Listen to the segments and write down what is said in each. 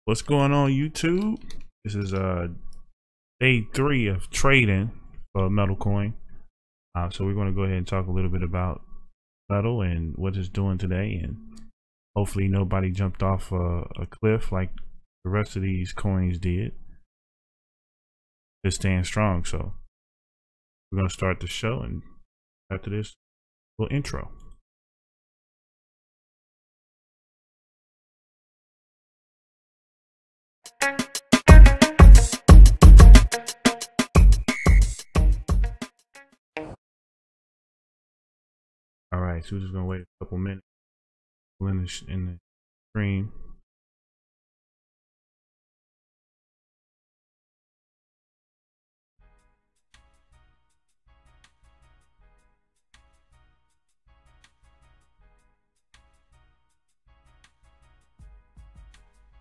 What's going on, YouTube? This is day 3 of trading for LiteCoin. So we're going to go ahead and talk a little bit about metal and what it's doing today, and hopefully nobody jumped off a cliff like the rest of these coins did. It's staying strong. So we're going to start the show, and after this little intro. All right, so we're just gonna wait a couple minutes in the stream.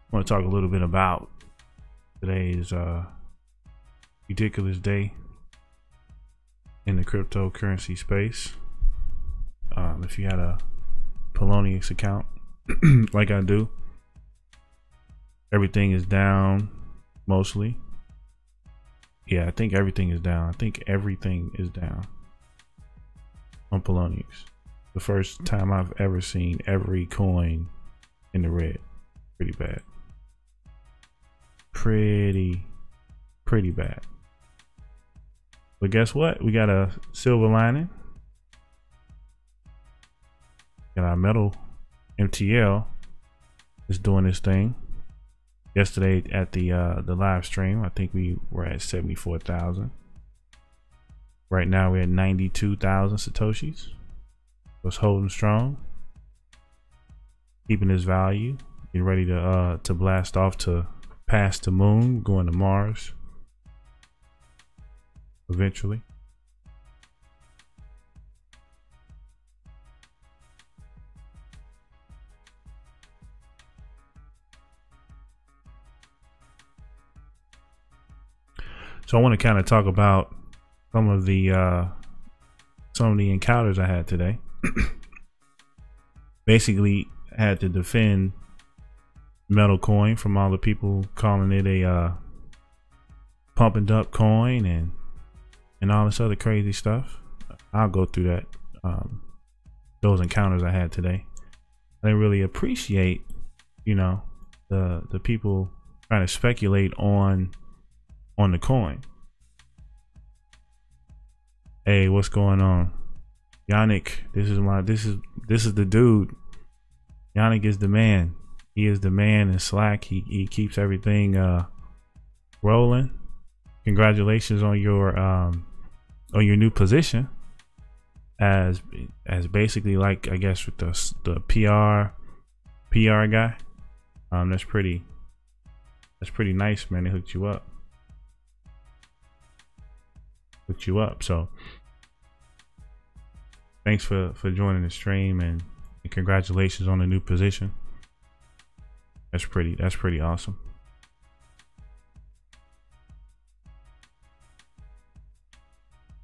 I want to talk a little bit about today's ridiculous day in the cryptocurrency space. If you had a Poloniex account like I do, everything is down mostly. Yeah, I think everything is down. I think everything is down on Poloniex. The first time I've ever seen every coin in the red. Pretty bad. Pretty bad. But guess what? We got a silver lining. Got our metal MTL is doing this thing. Yesterday at the live stream, I think we were at 74,000. Right now we're at 92,000 satoshis. So it's holding strong, keeping its value, getting ready to blast off to past the moon, going to Mars eventually. So I want to kind of talk about some of the encounters I had today. Basically, I had to defend LiteCoin from all the people calling it a pump and dump coin and all this other crazy stuff. I'll go through that. Those encounters I had today. I didn't really appreciate, you know, the people trying to speculate on the coin. Hey, what's going on? Yannick, this is the dude. Yannick is the man. He is the man in Slack. He keeps everything rolling. Congratulations on your new position as basically, like, I guess with the PR guy. That's pretty nice, man. They hooked you up. So thanks for joining the stream, and congratulations on the new position. That's pretty awesome.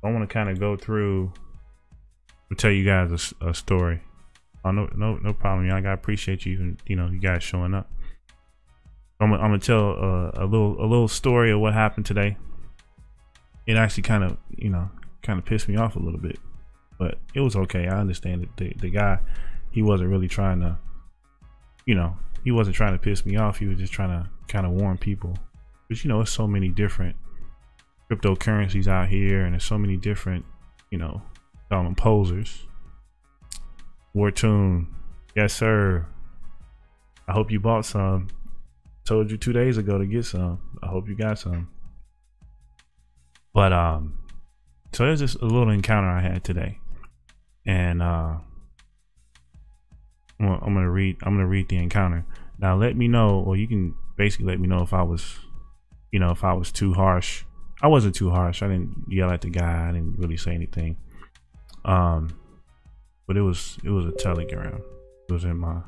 I want to kind of go through and tell you guys a story. Oh, no problem. I appreciate you you guys showing up. I'm gonna tell a little story of what happened today. It actually kind of pissed me off a little bit, but it was okay. I understand that the guy, he wasn't really trying to, he wasn't trying to piss me off. He was just trying to kind of warn people, because there's so many different cryptocurrencies out here, and there's so many different, call them posers. Wartune, yes sir. I hope you bought some. Told you 2 days ago to get some. I hope you got some. But so there's just a little encounter I had today, and I'm gonna read the encounter. Now let me know, or you can basically let me know if I was too harsh. I wasn't too harsh. I didn't yell at the guy. I didn't really say anything. But it was a Telegram. It was in my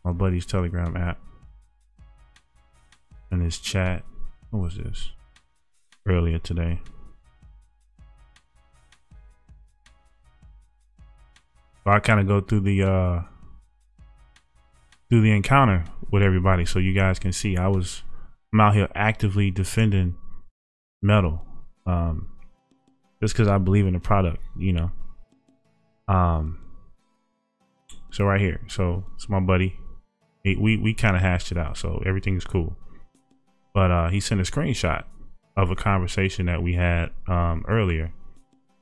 buddy's Telegram app, and his chat. What was this? Earlier today. So I kind of go through the do the encounter with everybody so you guys can see. I'm out here actively defending metal, just because I believe in the product, you know. So right here, so it's my buddy. We kind of hashed it out, so everything's cool. But he sent a screenshot of a conversation that we had earlier,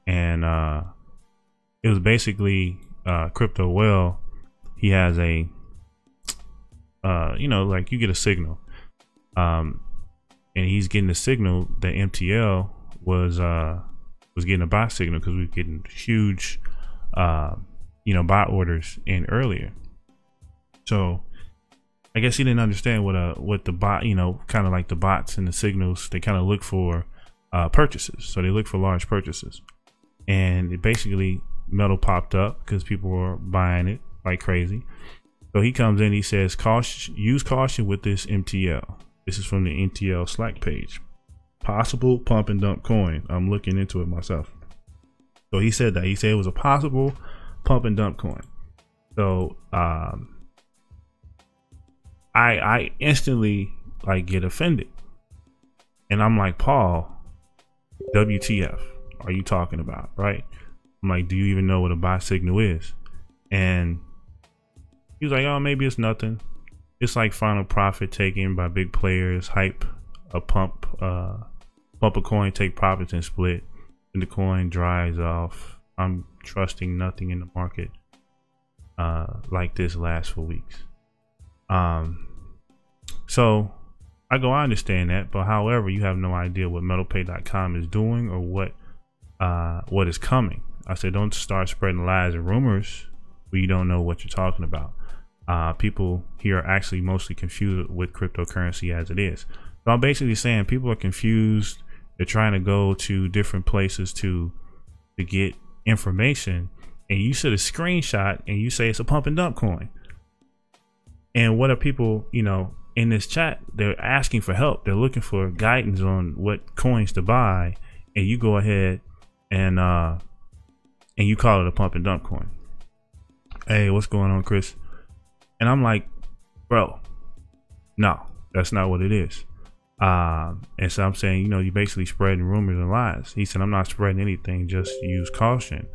and it was basically Crypto Well. He has a you know, like you get a signal, and he's getting the signal that MTL was getting a buy signal because we were getting huge you know, buy orders in earlier. So I guess he didn't understand what the bot, you know, kind of like the bots and the signals, they kind of look for purchases. So they look for large purchases, and it basically metal popped up because people were buying it like crazy. So he comes in, he says, caution, use caution with this MTL. This is from the MTL Slack page. Possible pump and dump coin. I'm looking into it myself. So he said that. He said it was a possible pump and dump coin. So I instantly like get offended, and I'm like, Paul, WTF are you talking about, right? I'm like, do you even know what a buy signal is? And he was like, oh, maybe it's nothing. It's like final profit taken by big players, hype a pump a coin, take profits and split, and the coin dries off. I'm trusting nothing in the market like this lasts for weeks. So I go, I understand that, but however, you have no idea what metalpay.com is doing or what is coming. I said, don't start spreading lies and rumors where you don't know what you're talking about. People here are actually mostly confused with cryptocurrency as it is. So I'm basically saying people are confused. They're trying to go to different places to get information, and you see a screenshot and you say it's a pump and dump coin. And what are people, you know, in this chat? They're asking for help. They're looking for guidance on what coins to buy, and you go ahead and you call it a pump and dump coin. Hey, what's going on, Chris? And I'm like, bro, no, that's not what it is. And so I'm saying, you know, you're basically spreading rumors and lies. He said, I'm not spreading anything, just use caution.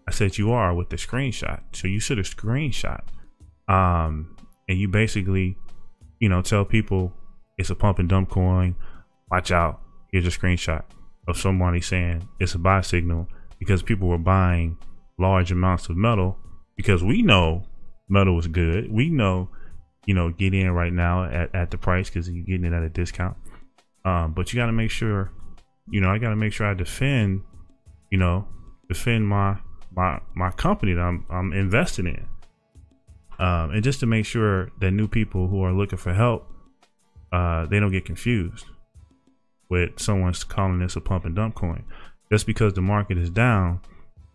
I said, you are with the screenshot. So you should have screenshot. And you basically, you know, tell people it's a pump and dump coin. Watch out. Here's a screenshot of somebody saying it's a buy signal, because people were buying large amounts of metal, because we know metal was good. We know, you know, get in right now at the price because you're getting it at a discount. But you got to make sure, you know, I got to make sure I defend, you know, my company that I'm investing in. And just to make sure that new people who are looking for help, they don't get confused with someone's calling this a pump and dump coin. Just because the market is down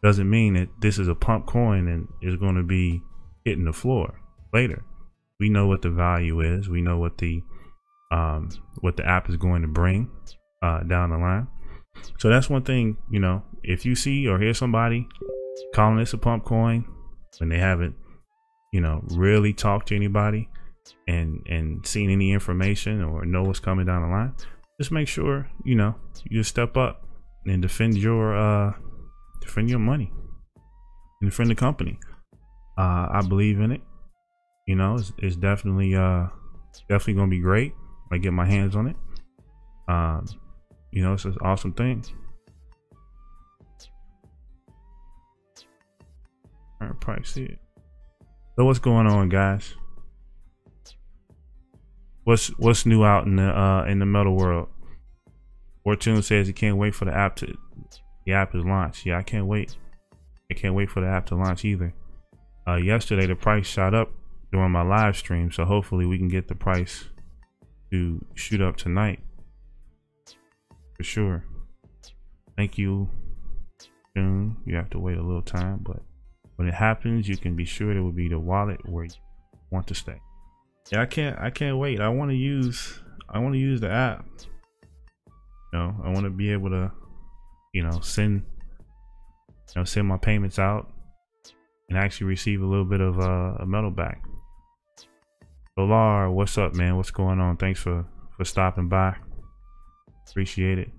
doesn't mean that this is a pump coin and is going to be hitting the floor later. We know what the value is. We know what the app is going to bring down the line. So that's one thing, you know, if you see or hear somebody calling this a pump coin when they haven't, you know, really talked to anybody and seen any information or know what's coming down the line, just make sure, you know, you just step up and defend your money and defend the company. I believe in it. You know, it's definitely gonna be great. I get my hands on it. You know, it's an awesome thing. Current price here. So what's going on, guys? What's new out in the metal world? Fortune says he can't wait for the app is launched. Yeah, I can't wait. I can't wait for the app to launch either. Yesterday the price shot up during my live stream, so hopefully we can get the price to shoot up tonight for sure. Thank you. Soon you have to wait a little time, but when it happens, you can be sure it will be the wallet where you want to stay. Yeah, I can't wait. I want to use the app. You know, I want to be able to, you know, send my payments out and actually receive a little bit of a metal back. Solar, what's up, man? What's going on? Thanks for stopping by. Appreciate it.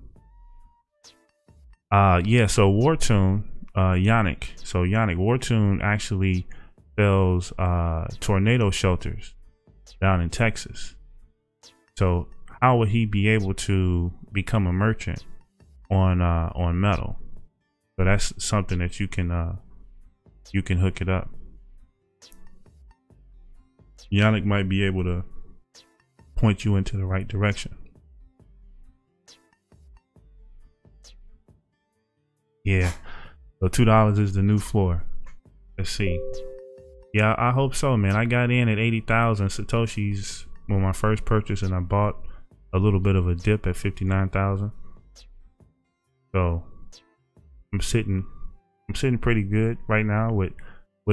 Yeah, so Wartune, Yannick. So Yannick, Wartune actually sells tornado shelters down in Texas. So how would he be able to become a merchant on metal? So that's something that you can hook it up. Yannick might be able to point you into the right direction. Yeah, so $2 is the new floor. Let's see. Yeah, I hope so, man. I got in at 80,000 Satoshis when my first purchase, and I bought a little bit of a dip at 59,000. So I'm sitting pretty good right now with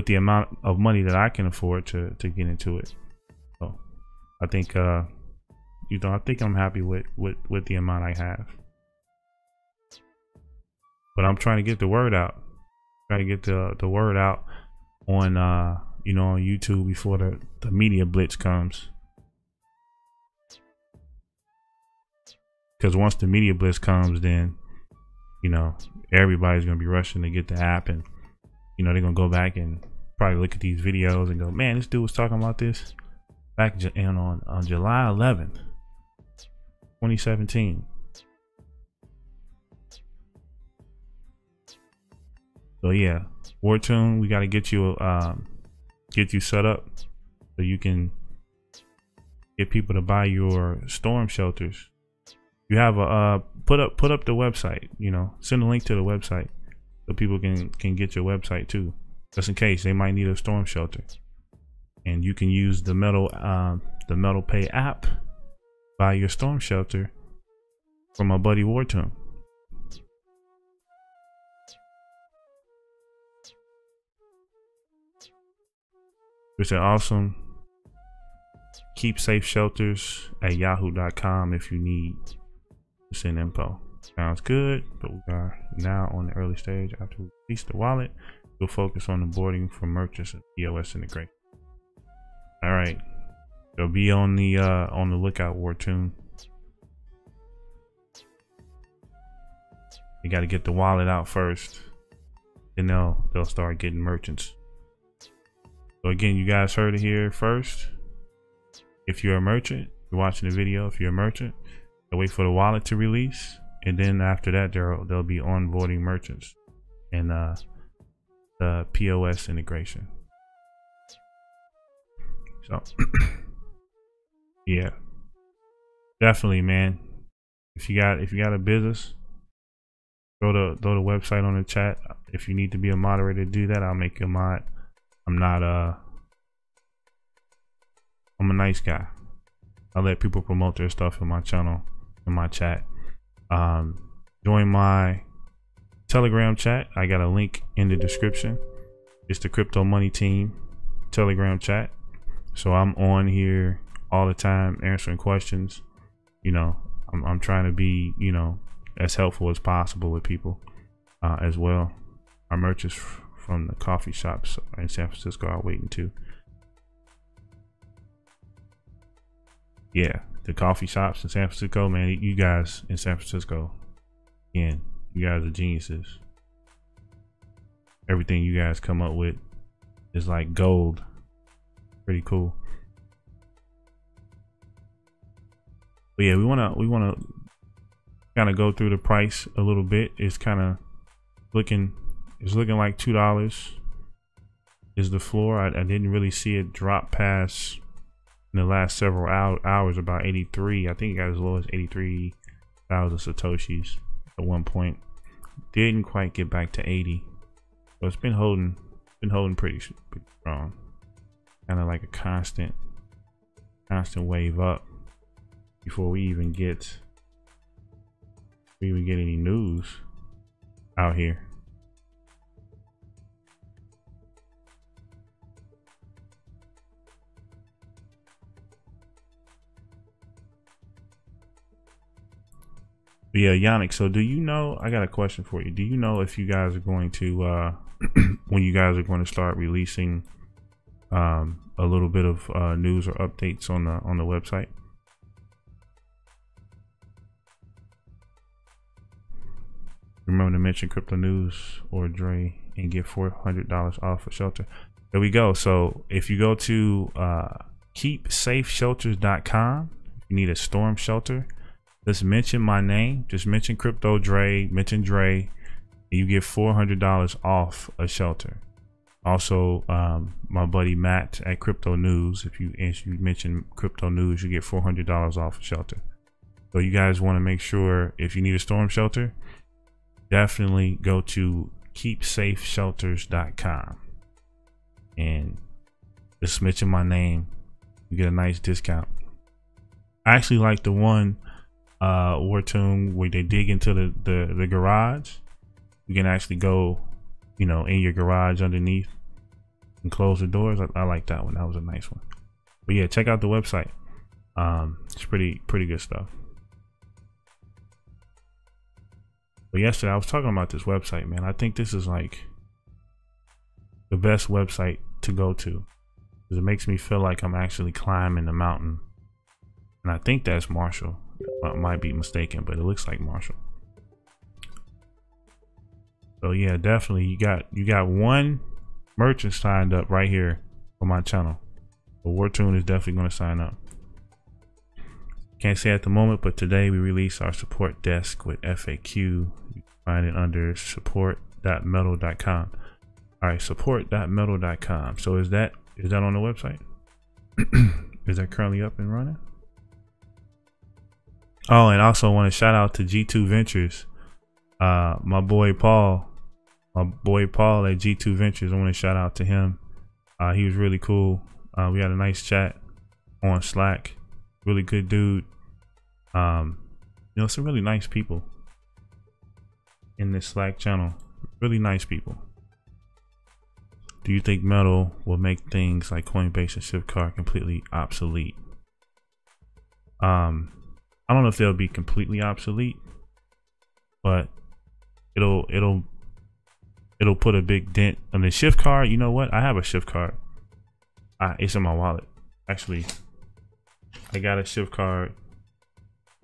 the amount of money that I can afford to get into it. So I think I think I'm happy with the amount I have. But I'm trying to get the word out. Trying to get the word out on on YouTube before the media blitz comes. Because once the media blitz comes, then everybody's gonna be rushing to get the app, and they're gonna go back and probably look at these videos and go, man, this dude was talking about this back on July 11th, 2017. So yeah, Wartune, we got to get you set up so you can get people to buy your storm shelters. You have a put up the website. Send a link to the website so people can get your website too, just in case they might need a storm shelter. And you can use the Metal Pay app, buy your storm shelter from my buddy Wartune. It's awesome. Keep safe shelters at yahoo.com if you need to send info. Sounds good, but we are now on the early stage. After we release the wallet, we'll focus on the boarding for merchants and POS integration. All right, so be on the lookout, Wartune. You got to get the wallet out first, and they'll start getting merchants. So again, you guys heard it here first. If you're a merchant, you're watching the video. If you're a merchant, they'll wait for the wallet to release, and then after that, they'll be onboarding merchants and the POS integration. So yeah, definitely, man. If you got a business, throw the website on the chat. If you need to be a moderator, do that. I'll make you a mod. I'm a nice guy. I let people promote their stuff in my channel, in my chat. Join my Telegram chat. I got a link in the description. It's the Crypto Money Team Telegram chat. So I'm on here all the time answering questions. I'm trying to be, as helpful as possible with people as well. Our merchants from the coffee shops in San Francisco are waiting too. Yeah, the coffee shops in San Francisco, man. You guys in San Francisco, again, you guys are geniuses. Everything you guys come up with is like gold. Pretty cool. But yeah, we wanna kind of go through the price a little bit. It's kind of looking like $2 is the floor. I didn't really see it drop past in the last several hours about 83. I think it got as low as 83,000 Satoshis at one point. Didn't quite get back to 80. So it's been holding pretty strong. Kind of like a constant wave up before we even get any news out here. But yeah, Yannick, so do you know, I got a question for you. Do you know if you guys are going to when you guys are going to start releasing a little bit of news or updates on the website. Remember to mention crypto news or Dre and get $400 off a shelter. There we go. So if you go to keepsafeshelters.com, if you need a storm shelter, just mention my name. Just mention Crypto Dre, mention Dre, and you get $400 off a shelter. Also, my buddy Matt at Crypto News, if you mention Crypto News, you get $400 off a shelter. So you guys want to make sure, if you need a storm shelter, definitely go to keepsafeshelters.com and just mention my name. You get a nice discount. I actually like the one War Tomb where they dig into the garage. You can actually go, you know, in your garage underneath and close the doors. I like that one. That was a nice one. But yeah, check out the website. It's pretty good stuff. But yesterday I was talking about this website, man. I think this is like the best website to go to, because it makes me feel like I'm actually climbing the mountain. And I think that's Marshall. I might be mistaken, but it looks like Marshall. So yeah, definitely you got one merchant signed up right here on my channel. But Wartune is definitely going to sign up. Can't say at the moment, but today we release our support desk with FAQ. You can find it under support.metal.com. All right, support.metal.com. So is that on the website? Is that currently up and running? Oh, and also want to shout out to G2 Ventures. My boy Paul at G2 Ventures. I want to shout out to him. He was really cool. We had a nice chat on Slack. Really good dude. You know, some really nice people in this Slack channel. Really nice people. Do you think Metal will make things like Coinbase and Shiftcard completely obsolete? I don't know if they'll be completely obsolete, but it'll put a big dent on the Shiftcard. You know what? I have a Shiftcard. It's in my wallet. Actually, I got a Shiftcard.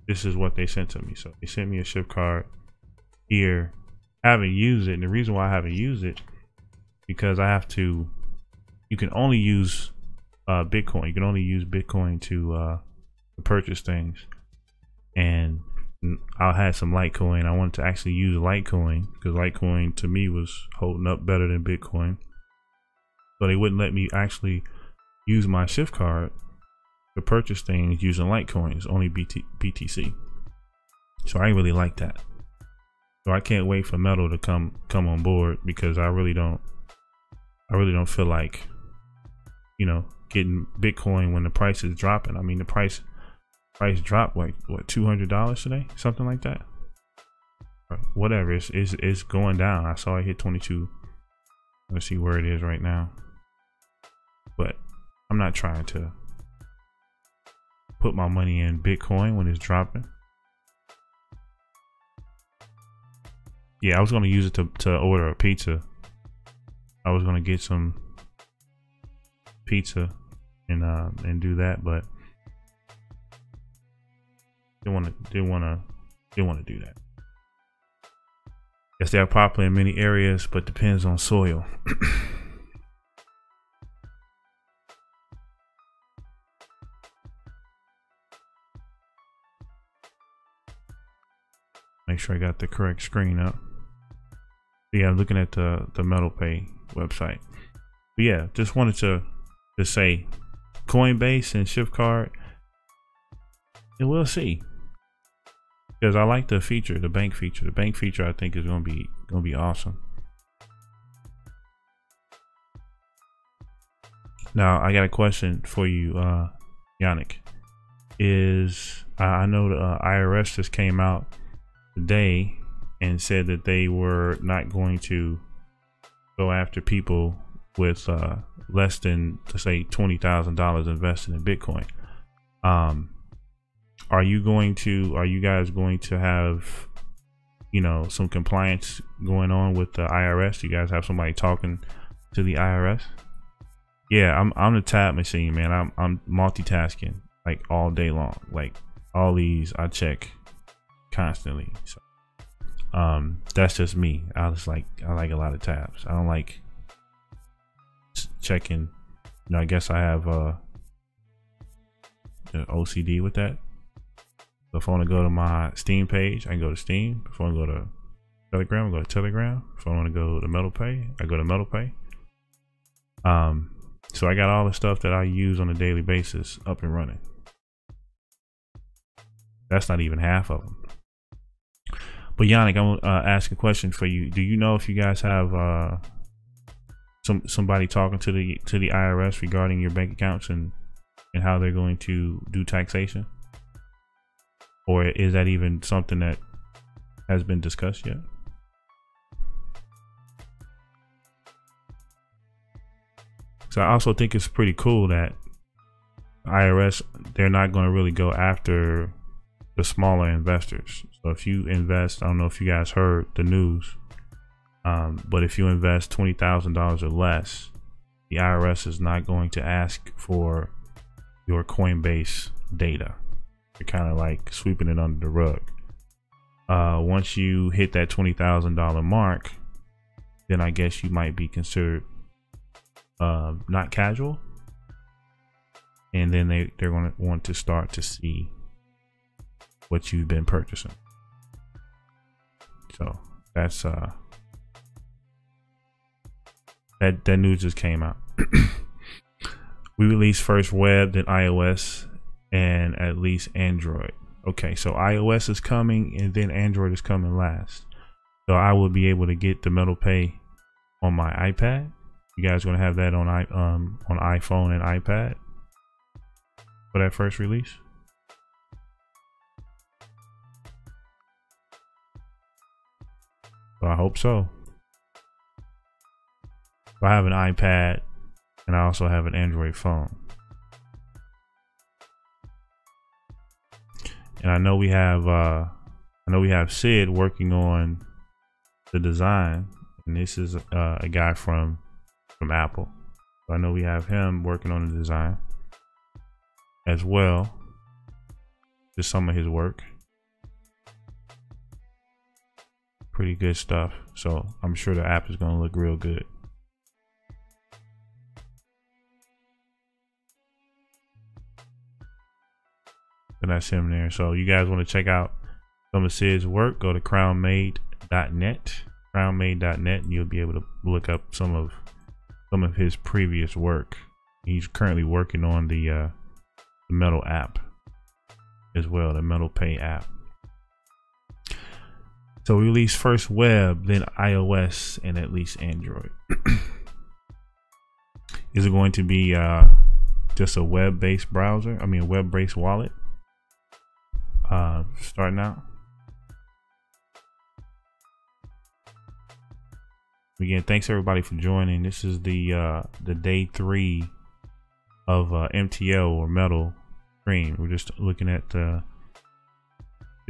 This is what they sent to me. So they sent me a Shiftcard here. I haven't used it, and the reason why I haven't used it, because I have to. You can only use Bitcoin. You can only use Bitcoin to purchase things. And I had some LiteCoin. I wanted to actually use LiteCoin because LiteCoin to me was holding up better than Bitcoin. So they wouldn't let me actually use my Shiftcard to purchase things using LiteCoin. It's only BTC. So I really like that. So I can't wait for Metal to come on board, because I really don't feel like, you know, getting Bitcoin when the price is dropping. I mean, the price dropped like what, $200 today, something like that. Whatever, it's going down. I saw it hit 22. Let's see where it is right now. But I'm not trying to put my money in Bitcoin when it's dropping. Yeah, I was gonna use it to order a pizza. I was gonna get some pizza and do that, but didn't want to do that. Yes, they are popular in many areas, but depends on soil. Make sure I got the correct screen up. Yeah, I'm looking at the MetalPay website. But yeah, just wanted to say Coinbase and Shiftcard, and we'll see. Because I like the feature, the bank feature. The bank feature I think is gonna be awesome. Now I got a question for you, Yannick. I know the IRS just came out today and said that they were not going to go after people with less than, to say, $20,000 invested in Bitcoin. Are you guys going to have, you know, some compliance going on with the IRS? You guys have somebody talking to the IRS? Yeah, I'm the tab machine, man. I'm multitasking like all day long. Like all these I check constantly. So that's just me. I like a lot of tabs. I don't like checking. You know, I guess I have OCD with that. So if I want to go to my Steam page, I can go to Steam. If I want to go to Telegram, I go to Telegram. If I want to go to MetalPay, I go to MetalPay. So I got all the stuff that I use on a daily basis up and running. That's not even half of them. But Yannick, I'm gonna ask a question for you. Do you know if you guys have somebody talking to the IRS regarding your bank accounts and how they're going to do taxation? Or is that even something that has been discussed yet? So I also think it's pretty cool that IRS, they're not going to really go after the smaller investors. So if you invest, I don't know if you guys heard the news, but if you invest $20,000 or less, the IRS is not going to ask for your Coinbase data. You're kind of like sweeping it under the rug. Once you hit that $20,000 mark, then I guess you might be considered not casual, and then they're going to want to start to see what you've been purchasing. So that's that news just came out. We released first web, then iOS, and at least Android. Okay, so iOS is coming and then Android is coming last. So I will be able to get the MetalPay on my iPad. You guys gonna have that on iPhone and iPad for that first release? Well, I hope so. I have an iPad and I also have an Android phone. And I know we have Sid working on the design, and this is a guy from Apple. So I know we have him working on the design as well. Just some of his work. Pretty good stuff. So I'm sure the app is going to look real good. And that's him there. So you guys want to check out some of Sid's work, go to crownmade.net, and you'll be able to look up some of his previous work. He's currently working on the Metal app as well, the MetalPay app. So we released first web, then iOS, and at least Android. Is it going to be just a web-based browser? I mean, a web-based wallet? Starting out. Again, thanks everybody for joining. This is the day 3 of MTL or Metal stream. We're just looking at the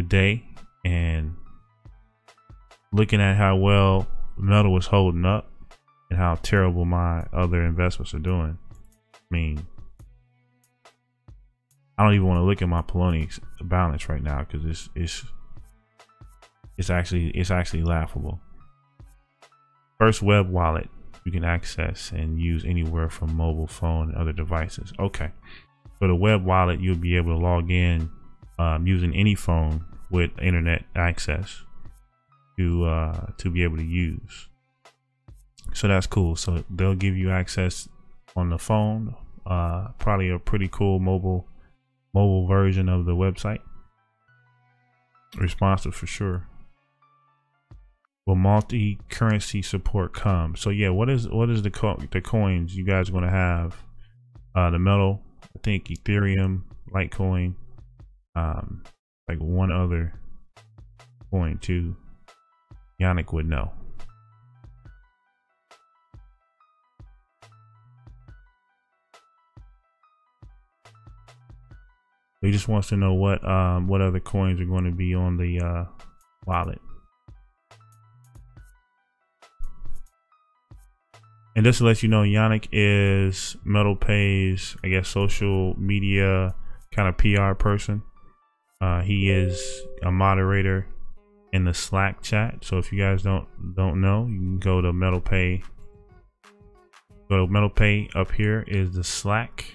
day and looking at how well Metal was holding up and how terrible my other investments are doing. I mean, I don't even want to look at my Polonics balance right now because it's actually laughable. First web wallet you can access and use anywhere from mobile phone and other devices. Okay, for the web wallet, you'll be able to log in using any phone with internet access to be able to use. So that's cool. So they'll give you access on the phone, probably a pretty cool mobile version of the website. Responsive for sure. Will multi-currency support come? So yeah, what is the coins you guys are going to have? The Metal, I think Ethereum, LiteCoin, like one other coin too. Yannick would know. He just wants to know what other coins are going to be on the wallet. And just to let you know, Yannick is MetalPay's, I guess, social media kind of PR person. He is a moderator in the Slack chat. So if you guys don't know, you can go to MetalPay. Go to MetalPay. Up here is the Slack.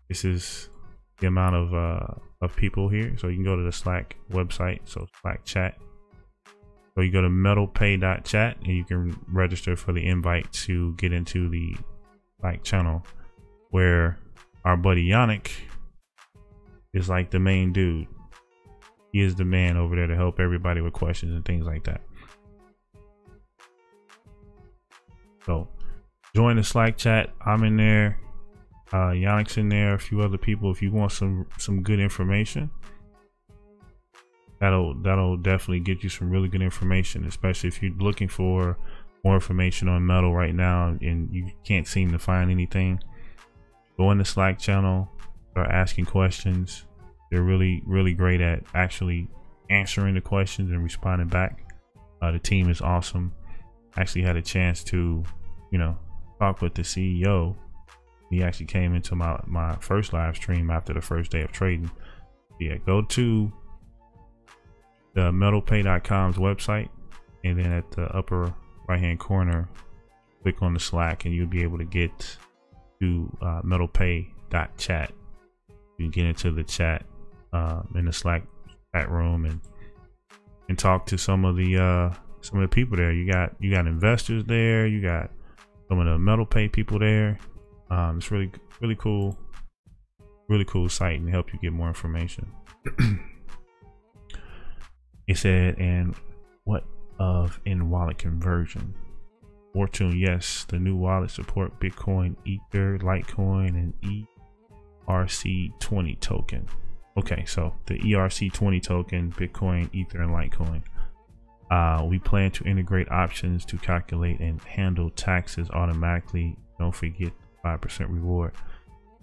This is the amount of people here. So you can go to the Slack website. So Slack chat. So you go to metalpay.chat and you can register for the invite to get into the Slack channel, where our buddy Yannick is like the main dude. He is the man over there to help everybody with questions and things like that. So join the Slack chat. I'm in there. Yannick's in there. A few other people. If you want some good information, that'll definitely get you some really good information, especially if you're looking for more information on metal right now and you can't seem to find anything. Go in the Slack channel, start asking questions. They're really great at actually answering the questions and responding back. The team is awesome. I actually had a chance to, talk with the CEO. He actually came into my first live stream after the first day of trading. Yeah, go to the metalpay.com's website, and then at the upper right hand corner, click on the Slack and you'll be able to get to metalpay.chat. You can get into the chat in the Slack chat room and talk to some of the people there. You got investors there, you got some of the MetalPay people there. It's really cool site and help you get more information. It said, and what of in-wallet conversion? Fortune, yes, the new wallet support Bitcoin, Ether, LiteCoin, and ERC20 token. Okay, so the ERC20 token, Bitcoin, Ether, and LiteCoin. We plan to integrate options to calculate and handle taxes automatically. Don't forget 5% reward.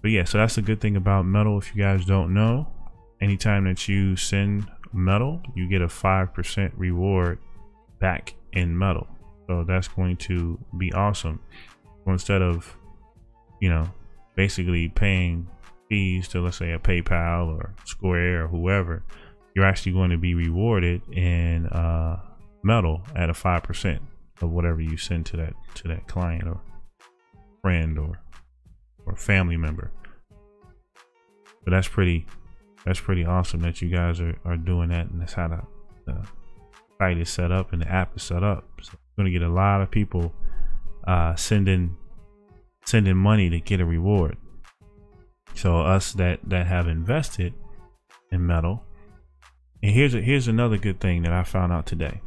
But yeah, so that's a good thing about Metal. If you guys don't know, anytime that you send Metal, you get a 5% reward back in Metal. So that's going to be awesome. So instead of, basically paying fees to, let's say, a PayPal or Square or whoever, you're actually going to be rewarded in Metal at a 5% of whatever you send to that client or friend or family member. But that's pretty awesome that you guys are doing that, and that's how the site is set up and the app is set up. So you're going to get a lot of people sending money to get a reward. So us that have invested in Metal, and here's another good thing that I found out today.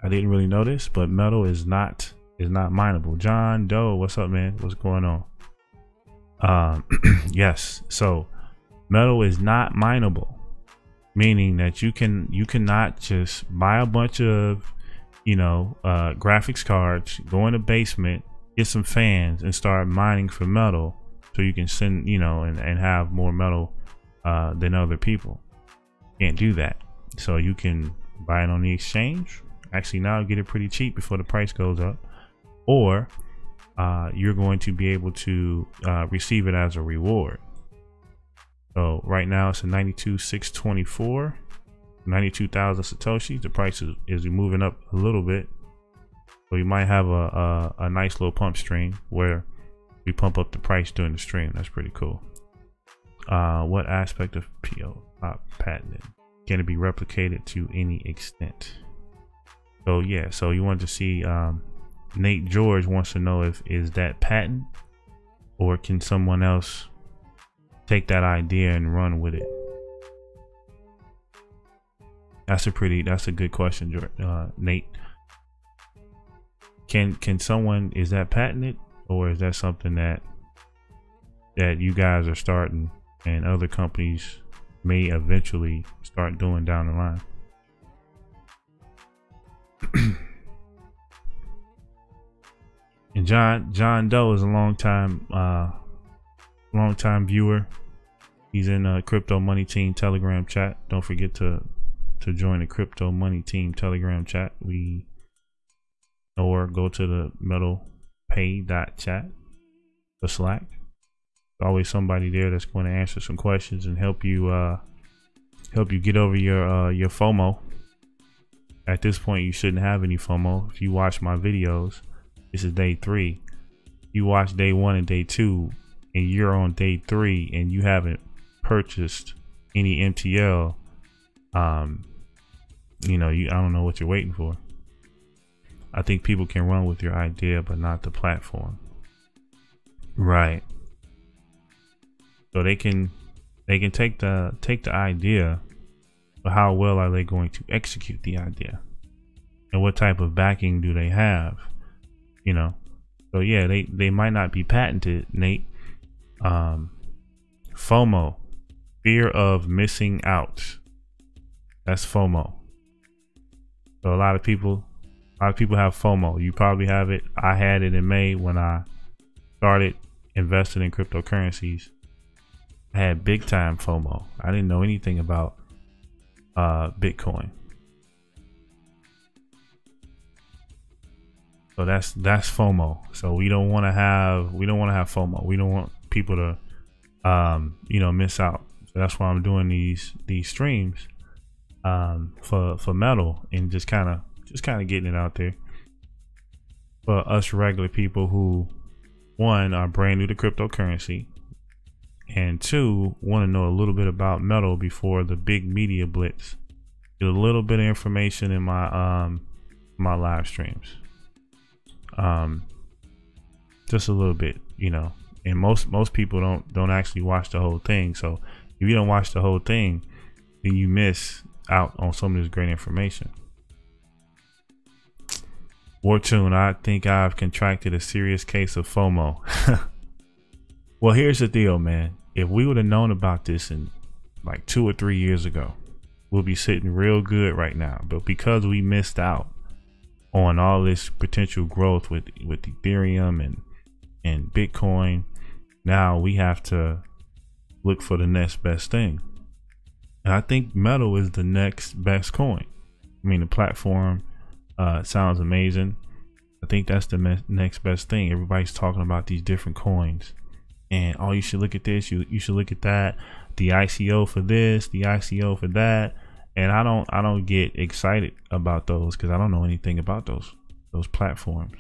I didn't really know this, but Metal is not mineable. John Doe, what's up, man? What's going on? Yes, so Metal is not mineable, meaning that you cannot just buy a bunch of graphics cards, go in the basement, get some fans, and start mining for Metal so you can send and have more Metal than other people. Can't do that. So you can buy it on the exchange. Actually, now get it pretty cheap before the price goes up, or you're going to be able to receive it as a reward. So right now it's a 92,624, 92,000 Satoshis. The price is moving up a little bit, so you might have a nice little pump stream where we pump up the price during the stream. That's pretty cool. What aspect of PO patented? Can it be replicated to any extent? So yeah, so you want to see, Nate George wants to know is that patent, or can someone else take that idea and run with it? That's a good question, Nate. Can someone, is that patented, or is that something that you guys are starting and other companies may eventually start doing down the line? And John Doe is a long time viewer. He's in a Crypto Money Team Telegram chat. Don't forget to join the Crypto Money Team Telegram chat. Or go to the pay.chat for Slack. There's always somebody there that's going to answer some questions and help you get over your FOMO. At this point, you shouldn't have any FOMO. If you watch my videos, this is day 3. You watch day 1 and day 2, and you're on day 3, and you haven't purchased any MTL. You know, I don't know what you're waiting for. I think people can run with your idea, but not the platform. Right. So they can take the idea, but how well are they going to execute the idea? And what type of backing do they have? You know. So yeah, they might not be patented, Nate. FOMO, fear of missing out. That's FOMO. So a lot of people have FOMO. You probably have it. I had it in May when I started investing in cryptocurrencies. I had big time FOMO. I didn't know anything about Bitcoin. So that's FOMO. So we don't want to have FOMO. We don't want people to you know, miss out. So that's why I'm doing these streams for metal, and just kind of getting it out there for us regular people who, 1, are brand new to cryptocurrency, and 2, want to know a little bit about metal before the big media blitz. Get a little bit of information in my my live streams, just a little bit, you know. And most people don't actually watch the whole thing. So if you don't watch the whole thing, then you miss out on some of this great information. Wartune, I think I've contracted a serious case of FOMO. Well, here's the deal, man. If we would have known about this in like 2 or 3 years ago, we'll be sitting real good right now. But because we missed out on all this potential growth with Ethereum and Bitcoin, now we have to look for the next best thing. And I think metal is the next best coin. I mean, the platform sounds amazing. I think that's the next best thing. Everybody's talking about these different coins, and oh, you should look at this, you should look at that, the ICO for this, the ICO for that. And I don't get excited about those because I don't know anything about those platforms.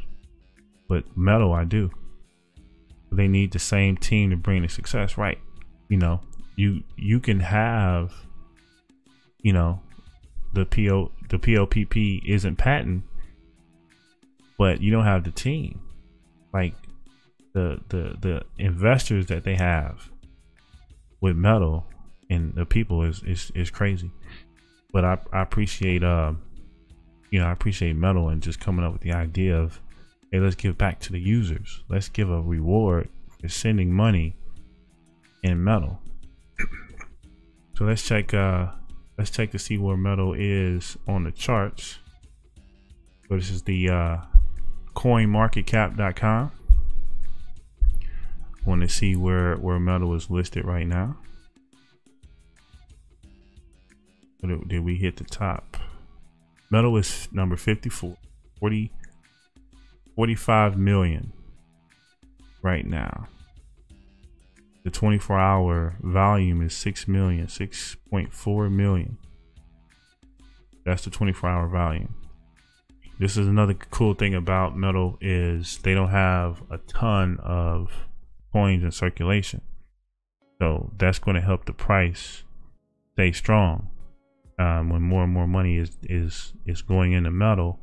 But metal, I do. They need the same team to bring the success, right? You know, you can have, you know, the POPP isn't patent, but you don't have the team. Like the investors that they have with metal and the people is crazy. But I appreciate you know, I appreciate metal and just coming up with the idea of, hey, let's give back to the users. Let's give a reward for sending money in metal. So let's check to see where metal is on the charts. So this is the coinmarketcap.com. Want to see where metal is listed right now. Did we hit the top? Metal is number 54, 45 million right now. The 24-hour volume is 6.4 million. That's the 24-hour volume. This is another cool thing about metal is they don't have a ton of coins in circulation. So that's going to help the price stay strong. When more and more money is going into metal.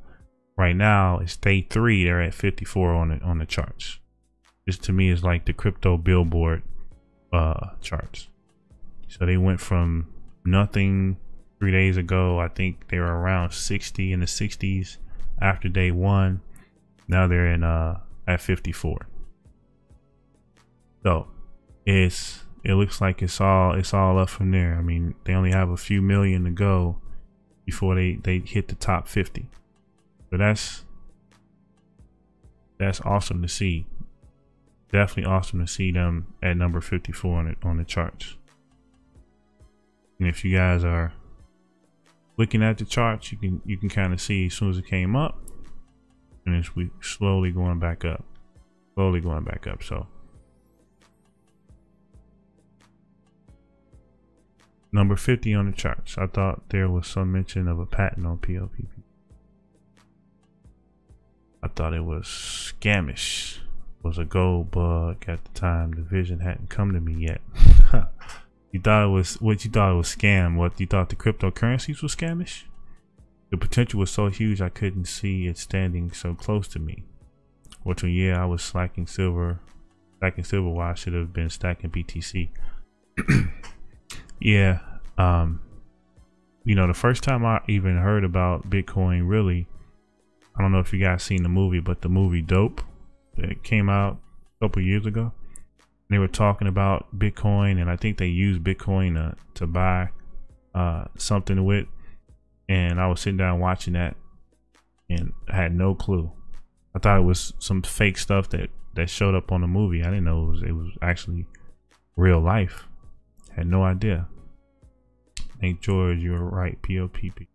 Right now it's day 3, they're at 54 on the charts. This to me is like the crypto billboard charts. So they went from nothing 3 days ago. I think they were around 60 in the 60s after day 1. Now they're in at 54. So it looks like it's all up from there. I mean, they only have a few million to go before they hit the top 50. But that's awesome to see. Definitely awesome to see them at number 54 on the charts. And if you guys are looking at the charts, you can kind of see as soon as it came up, and it's slowly going back up. slowly going back up. So number 50 on the charts. I thought there was some mention of a patent on PLPP. I thought it was scamish. It was a gold bug at the time. The vision hadn't come to me yet. You thought it was what? You thought it was scam? What, you thought the cryptocurrencies was scamish? The potential was so huge I couldn't see it standing so close to me. Which, yeah, I was stacking silver while I should have been stacking BTC. Yeah, you know, the first time I even heard about Bitcoin, really, I don't know if you guys seen the movie, but the movie Dope that came out a couple years ago. They were talking about Bitcoin, and I think they used Bitcoin to buy something with. And I was sitting down watching that, and I had no clue. I thought it was some fake stuff that showed up on the movie. I didn't know it was actually real life. Had no idea. Nate George, you're right. PLPP.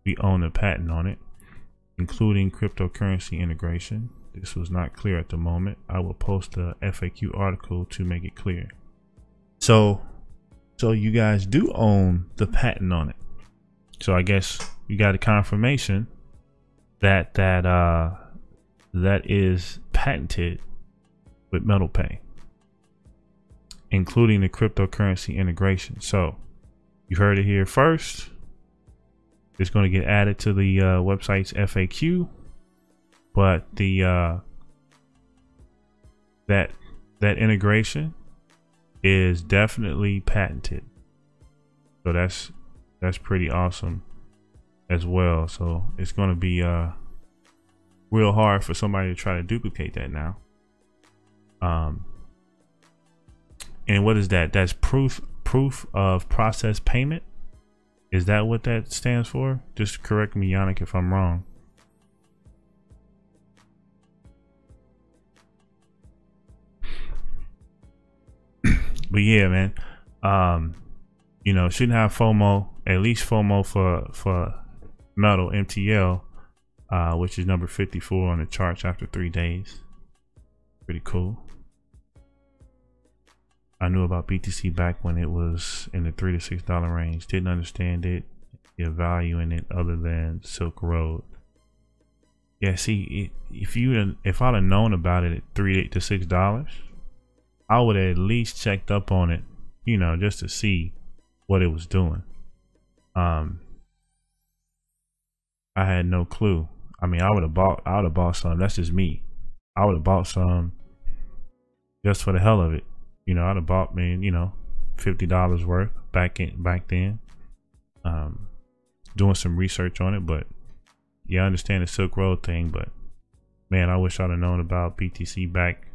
We own a patent on it, including cryptocurrency integration. This was not clear at the moment. I will post a FAQ article to make it clear. So you guys do own the patent on it. So I guess you got a confirmation that is patented with MetalPay, including the cryptocurrency integration. So you heard it here first. It's going to get added to the website's FAQ, but the that integration is definitely patented. So that's pretty awesome as well. So it's going to be real hard for somebody to try to duplicate that now. And what is that? That's proof of process payment. Is that what that stands for? Just correct me, Yannick, if I'm wrong. But yeah, man, you know, shouldn't have FOMO, at least FOMO for metal MTL, which is number 54 on the charts after 3 days. Pretty cool. I knew about BTC back when it was in the $3 to $6 range. Didn't understand it, the value in it other than Silk Road. Yeah, see, if I'd have known about it at $3 to $6, I would have at least checked up on it, you know, just to see what it was doing. I had no clue. I mean, I would have bought some. That's just me. I would have bought some just for the hell of it. You know, I'd have bought, man, you know, $50 worth back then. Doing some research on it, but yeah, I understand the Silk Road thing, but man, I wish I'd have known about BTC back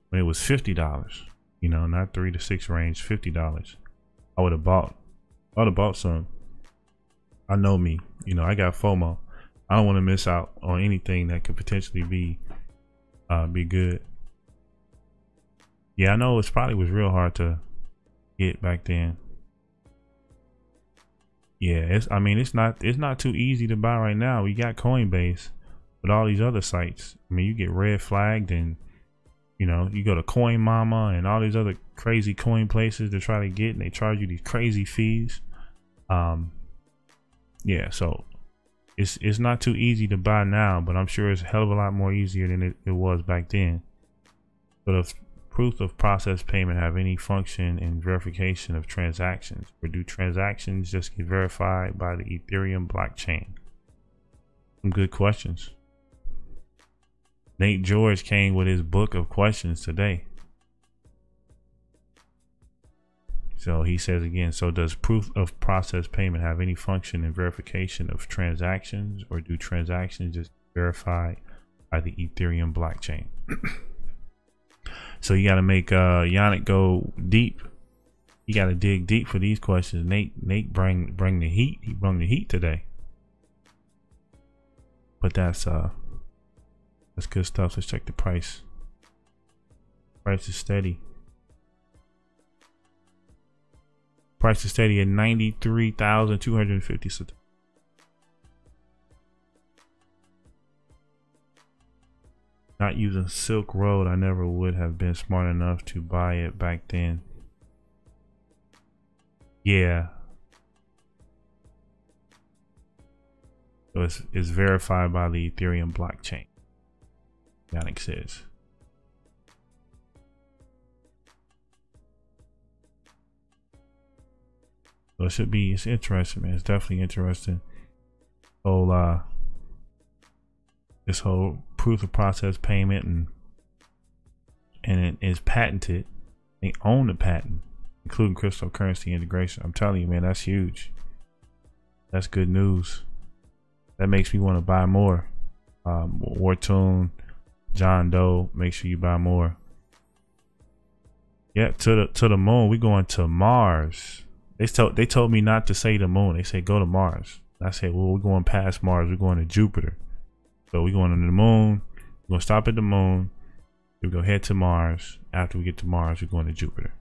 when it was $50. You know, not 3 to 6 range, $50. I would have bought some. I know me, you know, I got FOMO. I don't want to miss out on anything that could potentially be good. Yeah, I know it probably was real hard to get back then. Yeah, I mean, it's not too easy to buy right now. We got Coinbase, but all these other sites, I mean, you get red flagged, and you know, you go to Coin Mama and all these other crazy coin places to try to get, and they charge you these crazy fees. Yeah, so it's not too easy to buy now, but I'm sure it's a hell of a lot more easier than it was back then. But if proof of process payment have any function in verification of transactions, or do transactions just get verified by the Ethereum blockchain? Some good questions. Nate George came with his book of questions today. So he says again, so does proof of process payment have any function in verification of transactions, or do transactions just verify by the Ethereum blockchain? So you got to make Yannick go deep. You got to dig deep for these questions. Nate bring the heat. He brought the heat today. But that's good stuff. Let's check the price. Price is steady. Price is steady at 93,250. Not using Silk Road, I never would have been smart enough to buy it back then. Yeah. So it's verified by the Ethereum blockchain. Yannick says. So it should be, it's interesting, man. It's definitely interesting. Whole this whole proof of process payment and it is patented. They own the patent, including cryptocurrency integration. I'm telling you, man, that's huge. That's good news. That makes me want to buy more. Wartune, John Doe, make sure you buy more. Yeah, to the moon. We going to Mars. They told me not to say the moon. They said go to Mars. I said, well, we're going past Mars. We're going to Jupiter. So we're going to the moon. We're going to stop at the moon. We're going to head to Mars. After we get to Mars, we're going to Jupiter.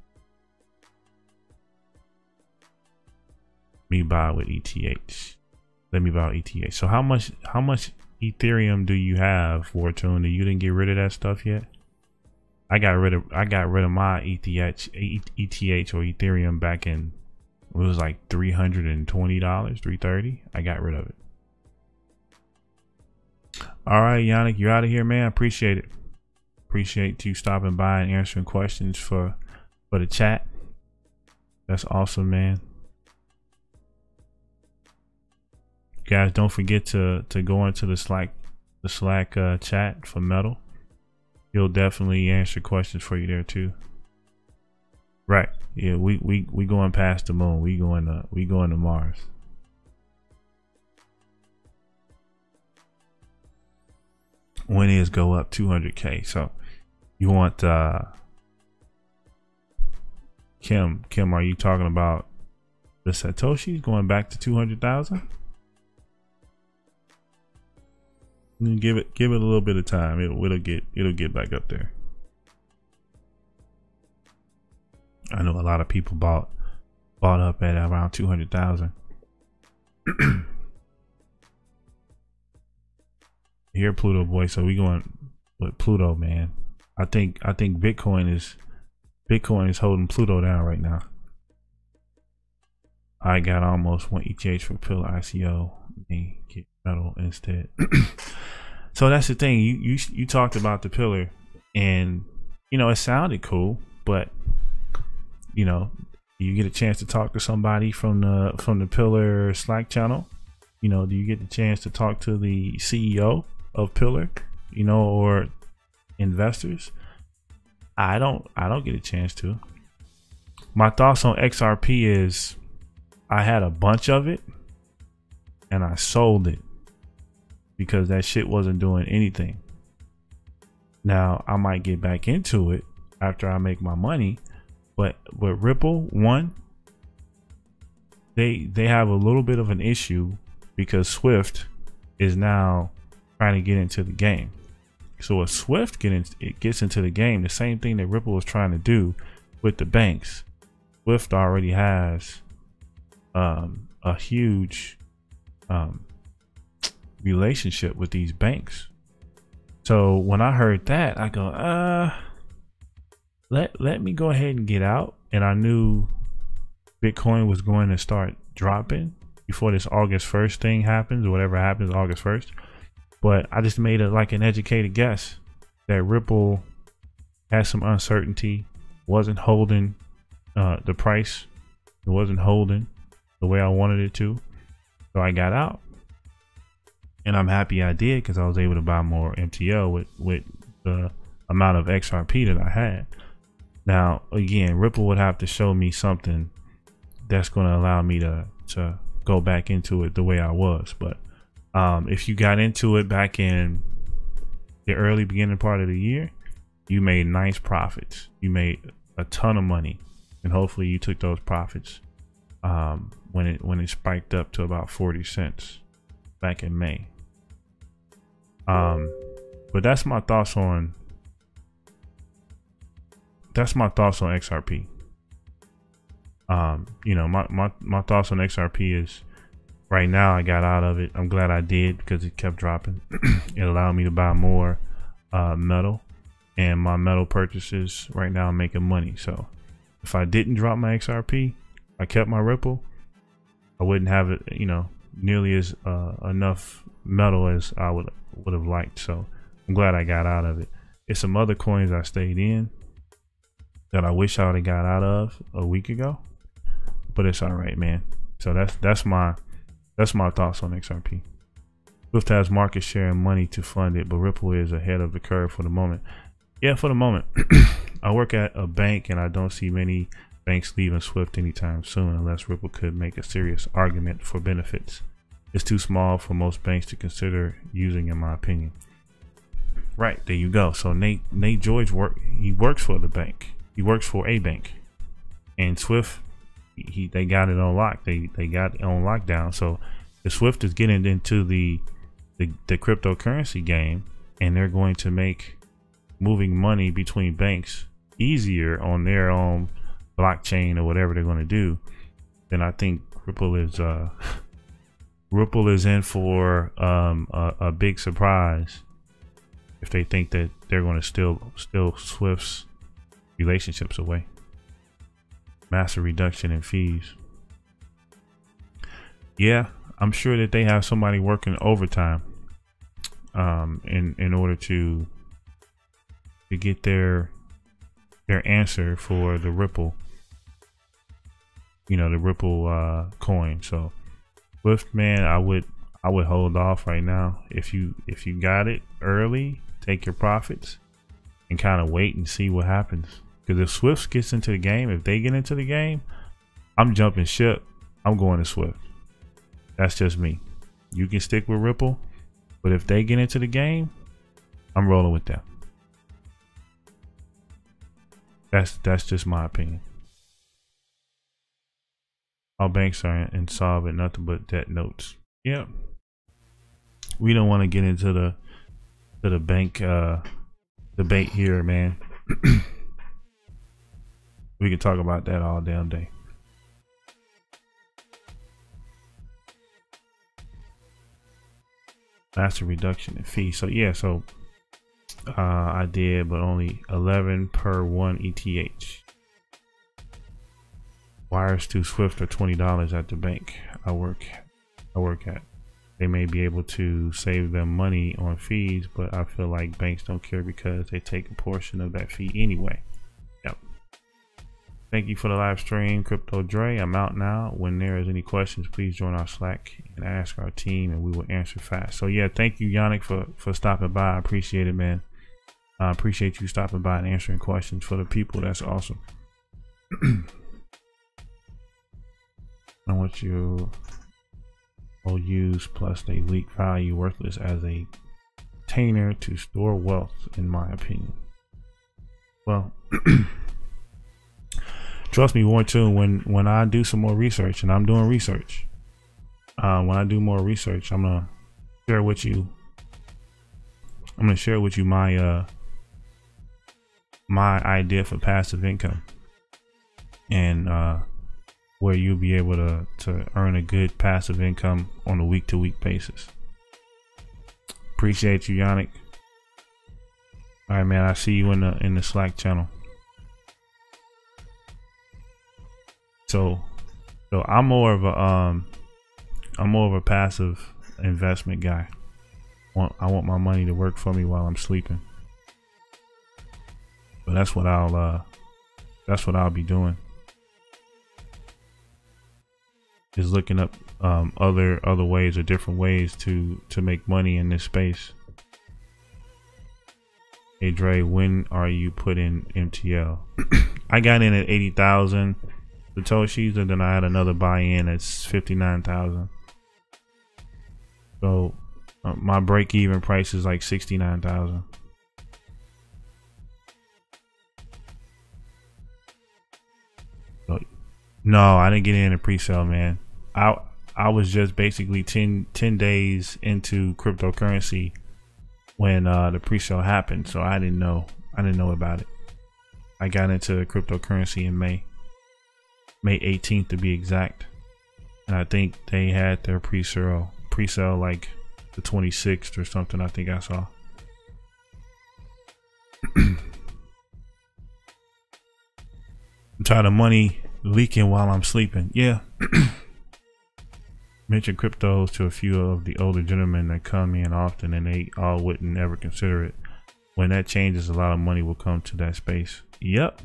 Me buy with ETH. Let me buy with ETH. So how much Ethereum do you have, Fortune? You didn't get rid of that stuff yet? I got rid of my ETH or Ethereum back in, it was like $320, $330. I got rid of it. All right, Yannick, you're out of here, man. Appreciate it. Appreciate you stopping by and answering questions for the chat. That's awesome, man. Guys, don't forget to go into the Slack chat for Metal. He'll definitely answer questions for you there too. Right. Yeah, we going past the moon. We going to Mars. When is go up 200K. So you want Kim, are you talking about the Satoshis going back to 200,000? Give it a little bit of time. It'll get back up there. I know a lot of people bought up at around 200,000. Here, Pluto boy. So we going with Pluto, man. I think Bitcoin is holding Pluto down right now. I got almost 1 ETH for Pillar ICO. Me get Metal instead. So that's the thing. You talked about the Pillar, and you know it sounded cool, but you know you get a chance to talk to somebody from the Pillar Slack channel. You know, do you get the chance to talk to the CEO of Pillar? You know, or investors? I don't get a chance to. My thoughts on XRP is I had a bunch of it and I sold it because that shit wasn't doing anything. Now I might get back into it after I make my money, but with Ripple, one, they have a little bit of an issue because Swift is now trying to get into the game. So if Swift gets into the game, the same thing that Ripple was trying to do with the banks, Swift already has a huge relationship with these banks. So when I heard that, I go, let me go ahead and get out. And I knew Bitcoin was going to start dropping before this August 1st thing happens, or whatever happens August 1st. But I just made an educated guess that Ripple had some uncertainty, wasn't holding the price, it wasn't holding the way I wanted it to. So I got out, and I'm happy I did because I was able to buy more MTL with the amount of XRP that I had. Now again, Ripple would have to show me something that's going to allow me to go back into it the way I was. But if you got into it back in the early beginning part of the year, you made nice profits. You made a ton of money, and hopefully you took those profits when it spiked up to about 40 cents back in May. But that's my thoughts on XRP. You know, my thoughts on XRP is, right now I got out of it. I'm glad I did because it kept dropping. It allowed me to buy more metal, and my metal purchases right now I'm making money. So if I didn't drop my XRP, I kept my Ripple, I wouldn't have it, you know, nearly as enough metal as I would have liked. So I'm glad I got out of it. It's some other coins I stayed in that I wish I would have got out of a week ago, but it's all right, man. So that's my thoughts on XRP. Swift has market share and money to fund it, but Ripple is ahead of the curve for the moment. Yeah, for the moment. I work at a bank and I don't see many banks leaving Swift anytime soon unless Ripple could make a serious argument for benefits. It's too small for most banks to consider using, in my opinion. Right, there you go. So Nate George works for the bank. He works for a bank. And Swift, they got it on lock. They got it on lockdown. So the Swift is getting into the cryptocurrency game, and they're going to make moving money between banks easier on their own blockchain or whatever they're going to do. Then I think Ripple is in for a big surprise if they think that they're going to steal Swift's relationships away. Massive reduction in fees. Yeah, I'm sure that they have somebody working overtime in order to get their answer for the Ripple, you know, the Ripple coin. So Swift, man, I would hold off right now. If you got it early, take your profits and kind of wait and see what happens. Because if Swift gets into the game, if they get into the game, I'm jumping ship. I'm going to Swift. That's just me. You can stick with Ripple, but if they get into the game, I'm rolling with them. That's just my opinion. All banks are insolvent, nothing but debt notes. Yeah. We don't want to get into the bank debate here, man. We can talk about that all damn day. Massive reduction in fees. So yeah, so I did, but only 11 per 1 ETH. Wires to Swift are $20 at the bank I work at. They may be able to save them money on fees, but I feel like banks don't care because they take a portion of that fee anyway. Yep. Thank you for the live stream, Crypto Dre. I'm out now. When there is any questions, please join our Slack and ask our team, and we will answer fast. So yeah, thank you, Yannick, for stopping by. I appreciate it, man. I appreciate you stopping by and answering questions for the people. That's awesome. I want you will use plus they leak value worthless as a container to store wealth, in my opinion. Well, trust me, Warren, too, when I do some more research, and I'm doing research, when I do more research, I'm gonna share with you my my idea for passive income, and where you'll be able to earn a good passive income on a week-to-week basis. Appreciate you, Yannick. All right, man. I see you in the Slack channel. So I'm more of a passive investment guy. I want my money to work for me while I'm sleeping. But that's what I'll be doing. Is looking up other ways or different ways to make money in this space. Hey Dre, when are you putting MTL? I got in at 80,000 Satoshis, and then I had another buy-in at 59,000. So my break-even price is like 69,000. No, I didn't get in a pre-sale, man. I was just basically 10 days into cryptocurrency when the pre-sale happened, so I didn't know about it. I got into cryptocurrency in May 18th to be exact, and I think they had their pre-sale like the 26th or something. I think I saw. I'm tired of money leaking while I'm sleeping. Yeah. Mention cryptos to a few of the older gentlemen that come in often, and they all wouldn't ever consider it. When that changes, a lot of money will come to that space. Yep.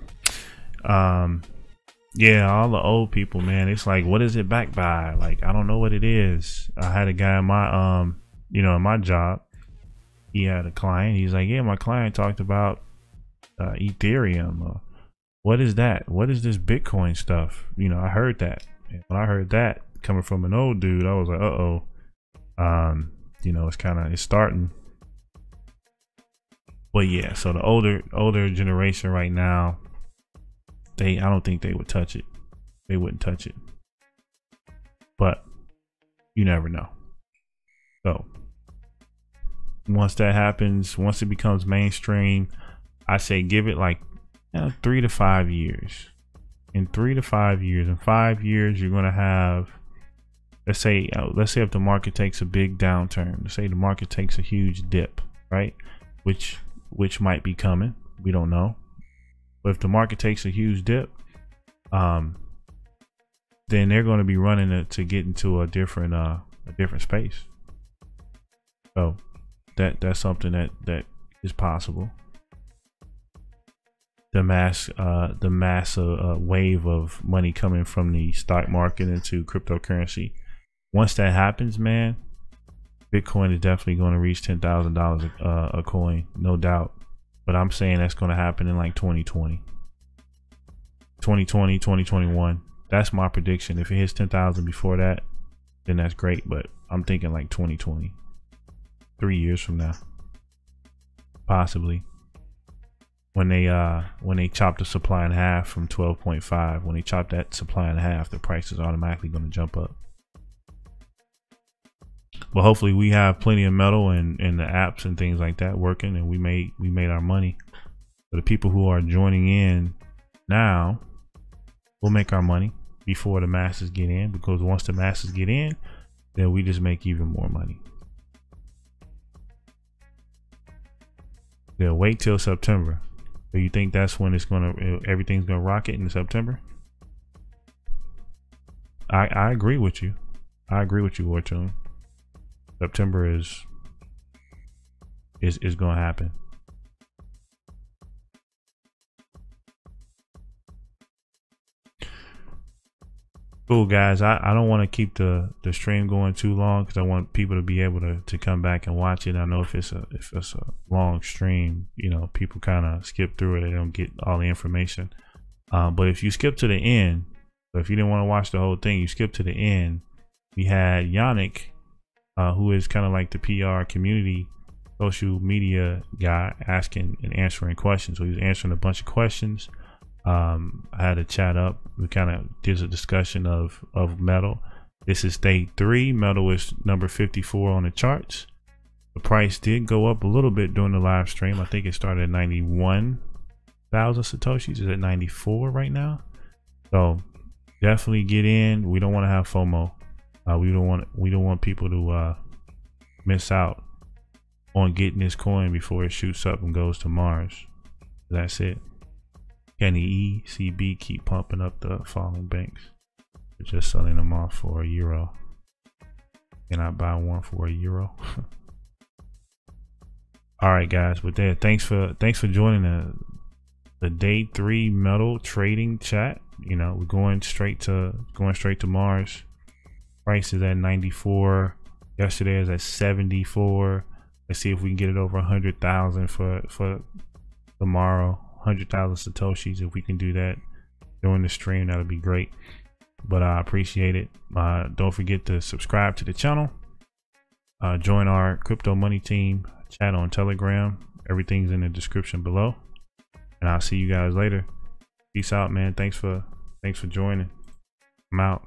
Yeah, all the old people, man. It's like, what is it backed by? Like, I don't know what it is. I had a guy in my in my job. He had a client. He's like, yeah, my client talked about Ethereum. What is that? What is this Bitcoin stuff? I heard that. And when I heard that coming from an old dude, I was like, uh-oh. It's starting. But yeah, so the older generation right now, I don't think they would touch it. They wouldn't touch it. But you never know. So once that happens, once it becomes mainstream, I say give it like 3 to 5 years. In 3 to 5 years, in 5 years, you're gonna have, let's say if the market takes a big downturn, let's say the market takes a huge dip, right? Which might be coming. We don't know. But if the market takes a huge dip, then they're going to be running it to get into a different space. So that's something that is possible. The mass wave of money coming from the stock market into cryptocurrency. Once that happens, man, Bitcoin is definitely going to reach $10,000 a coin, no doubt. But I'm saying that's going to happen in like 2020, 2021. That's my prediction. If it hits 10,000 before that, then that's great. But I'm thinking like 2020, 3 years from now, possibly. When they chop the supply in half from 12.5, when they chop that supply in half, the price is automatically going to jump up. But hopefully we have plenty of metal and the apps and things like that working, and we made our money. For the people who are joining in now, we'll make our money before the masses get in, because once the masses get in, then we just make even more money. They'll wait till September. So you think that's when everything's gonna rocket in September? I agree with you. I agree with you, Wartune. September is gonna happen. Cool, guys. I don't want to keep the stream going too long, because I want people to be able to come back and watch it. I know if it's a long stream, people kind of skip through it. They don't get all the information. But if you skip to the end, so if you didn't want to watch the whole thing, you skip to the end. We had Yannick, who is kind of like the PR community social media guy, asking and answering questions. So he was answering a bunch of questions. I had a chat up. We kind of did a discussion of metal. This is day 3. Metal is number 54 on the charts. The price did go up a little bit during the live stream. I think it started at 91,000 satoshis. It's at 94 right now. So definitely get in. We don't want to have FOMO. We don't want people to miss out on getting this coin before it shoots up and goes to Mars. That's it. Can the ECB keep pumping up the falling banks? We're just selling them off for €1. Can I buy one for €1? All right, guys. With that, thanks for joining the day 3 metal trading chat. We're going straight to Mars. Price is at 94. Yesterday is at 74. Let's see if we can get it over 100,000 for tomorrow. 100,000 satoshis. If we can do that during the stream, that would be great. But I appreciate it. Don't forget to subscribe to the channel. Join our crypto money team chat on Telegram. Everything's in the description below. And I'll see you guys later. Peace out, man. Thanks for joining. I'm out.